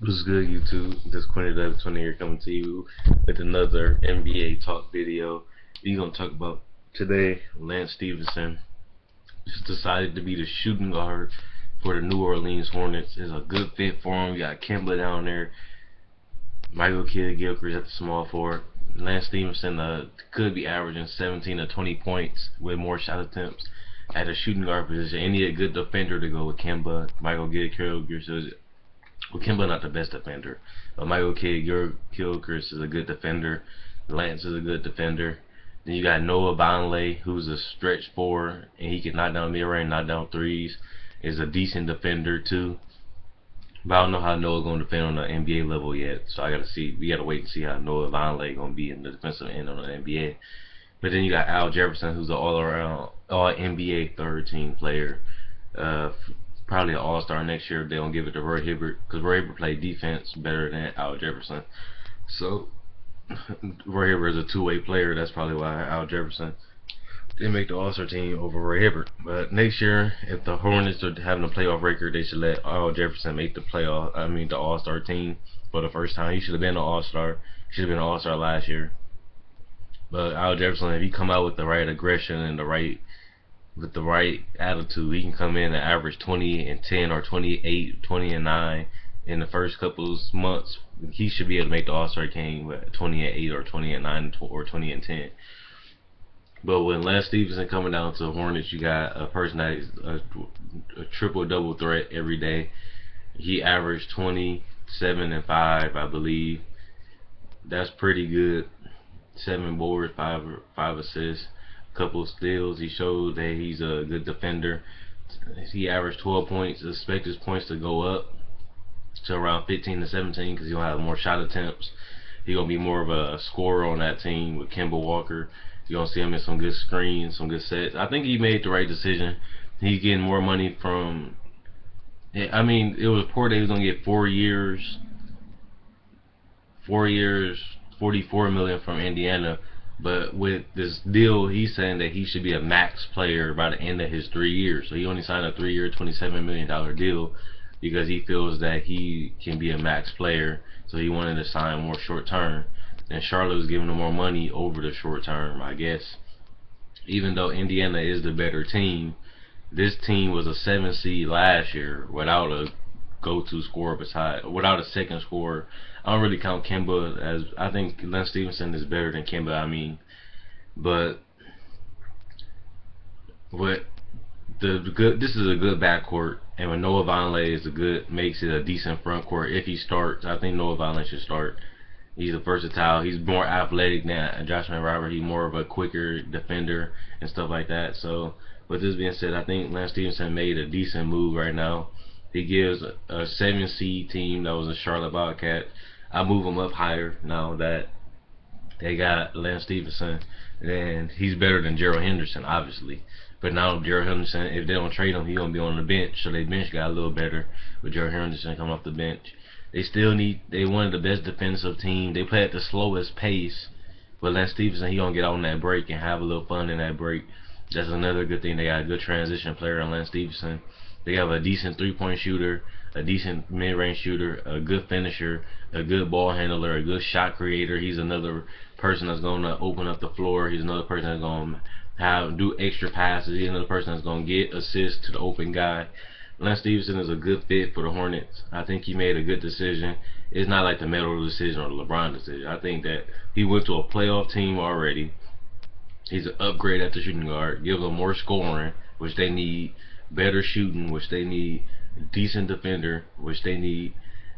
What's good, YouTube? This Quinty here coming to you with another NBA talk video. We're gonna talk about today. Lance Stephenson just decided to be the shooting guard for the New Orleans Hornets. It's a good fit for him. You got Kemba down there, Michael Kidd-Gilchrist at the small forward. Lance Stephenson could be averaging 17 to 20 points with more shot attempts at the shooting guard position. And need a good defender to go with Kemba, Michael Kidd-Gilchrist. Well, Kemba not the best defender, but Michael Kidd-Gilchrist is a good defender. Lance is a good defender. Then you got Noah Vonleh, who's a stretch four, and he can knock down mid-range, knock down threes. Is a decent defender too. But I don't know how Noah's gonna defend on the NBA level yet, so I gotta see. We gotta wait and see how Noah Vonleh gonna be in the defensive end on the NBA. But then you got Al Jefferson, who's an all-around, all-NBA third-team player. Probably an all-star next year if they don't give it to Roy Hibbert, because Roy Hibbert played defense better than Al Jefferson. So Roy Hibbert is a two-way player. That's probably why Al Jefferson didn't make the all-star team over Roy Hibbert. But next year, if the Hornets are having a playoff record, they should let Al Jefferson make the the all-star team for the first time. He should have been an all-star. Should have been an all-star last year. But Al Jefferson, if he come out with the right aggression and with the right attitude, he can come in and average 20 and 10 or 28, 20 and 9 in the first couple of months. He should be able to make the All-Star game with 20 and 8 or 20 and 9 or 20 and 10. But when Lance Stephenson coming down to the Hornets, you got a person that is a triple-double threat every day. He averaged 27 and 5, I believe. That's pretty good. 7 boards, 5 assists. Couple of steals. He showed that he's a good defender. He averaged 12 points. Expect his points to go up to around 15 to 17 because he'll have more shot attempts. He's gonna be more of a scorer on that team with Kemba Walker. You're gonna see him in some good screens, some good sets. I think he made the right decision. He's getting more money from. I mean, it was reported he was gonna get 4 years, 44 million from Indiana. But with this deal, he's saying that he should be a max player by the end of his 3 years. So he only signed a 3-year, $27 million deal because he feels that he can be a max player. So he wanted to sign more short term. And Charlotte was giving him more money over the short term, I guess. Even though Indiana is the better team, this team was a 7 seed last year without a go-to scorer without a second scorer. I don't really count Kemba as. I think Lance Stephenson is better than Kemba. But this is a good backcourt, and when Noah Vonleh makes it a decent front court. If he starts, I think Noah Vonleh should start. He's a versatile. He's more athletic than Josh Robert. He's more of a quicker defender and stuff like that. So, with this being said, I think Lance Stephenson made a decent move right now. He gives a 7 seed team that was a Charlotte Bobcat. I move him up higher now that they got Lance Stephenson, and he's better than Gerald Henderson, obviously. But now Gerald Henderson, if they don't trade him, he's gonna be on the bench. So their bench got a little better with Gerald Henderson coming off the bench. They one of the best defensive team. They play at the slowest pace, but Lance Stephenson, he gonna get on that break and have a little fun in that break. That's another good thing. They got a good transition player on Lance Stephenson. They have a decent three-point shooter, a decent mid-range shooter, a good finisher, a good ball handler, a good shot creator. He's another person that's going to open up the floor. He's another person that's going to do extra passes. He's another person that's going to get assists to the open guy. Lance Stephenson is a good fit for the Hornets. I think he made a good decision. It's not like the Melo decision or the LeBron decision. I think that he went to a playoff team already. He's an upgrade at the shooting guard. Gives them more scoring, which they need. Better shooting, which they need. Decent defender, which they need.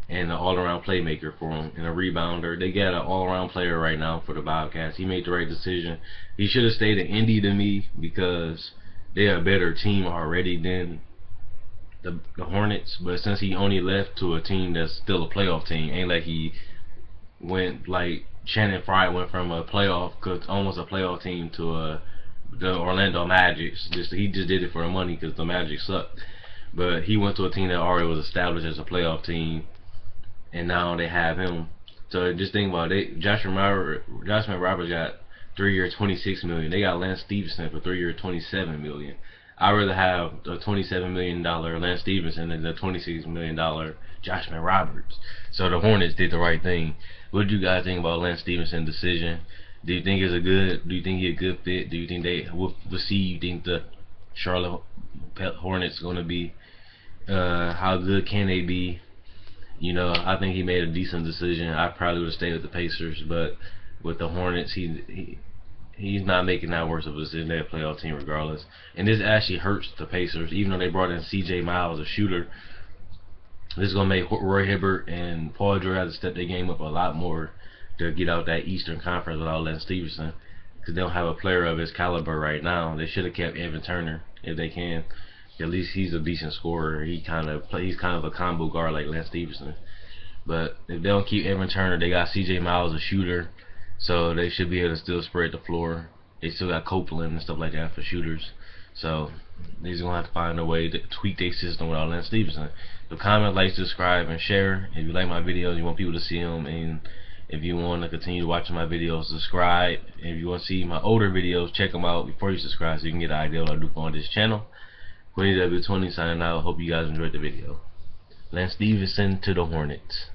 And an all-around playmaker for him. And a rebounder. They got an all-around player right now for the Bobcats. He made the right decision. He should have stayed in Indy to me because they're a better team already than the Hornets. But since he only left to a team that's still a playoff team, ain't like he went like Shannon Fry went from almost a playoff team to the Orlando Magic. He just did it for the money because the Magic sucked. But he went to a team that already was established as a playoff team, and now they have him. So just think about it. Josh Roberts got 3 years, $26 million. They got Lance Stephenson for 3 years, $27 million. I'd rather have a $27 million Lance Stephenson than the $26 million Joshman Roberts. So the Hornets did the right thing. What do you guys think about Lance Stephenson's decision? Do you think he's a good fit? Do you think what seed you think the Charlotte Hornets going to be? How good can they be? You know, I think he made a decent decision. I probably would have stayed with the Pacers, but with the Hornets, he's not making that worse of a decision. They're a playoff team regardless. And this actually hurts the Pacers, even though they brought in C.J. Miles, a shooter. This is gonna make Roy Hibbert and Paul George have to step their game up a lot more to get out that Eastern Conference without Lance Stephenson, because they don't have a player of his caliber right now. They should have kept Evan Turner if they can. At least he's a decent scorer. He's kind of a combo guard like Lance Stephenson. But if they don't keep Evan Turner, they got C.J. Miles, a shooter, so they should be able to still spread the floor. They still got Copeland and stuff like that for shooters. So they're just gonna have to find a way to tweak their system without Lance Stephenson. So comment, like, subscribe, and share. If you like my videos, you want people to see them, and if you want to continue watching my videos, subscribe. And if you want to see my older videos, check them out before you subscribe so you can get an idea of what I do on this channel. Quinny W20 signing out. Hope you guys enjoyed the video. Lance Stephenson to the Hornets.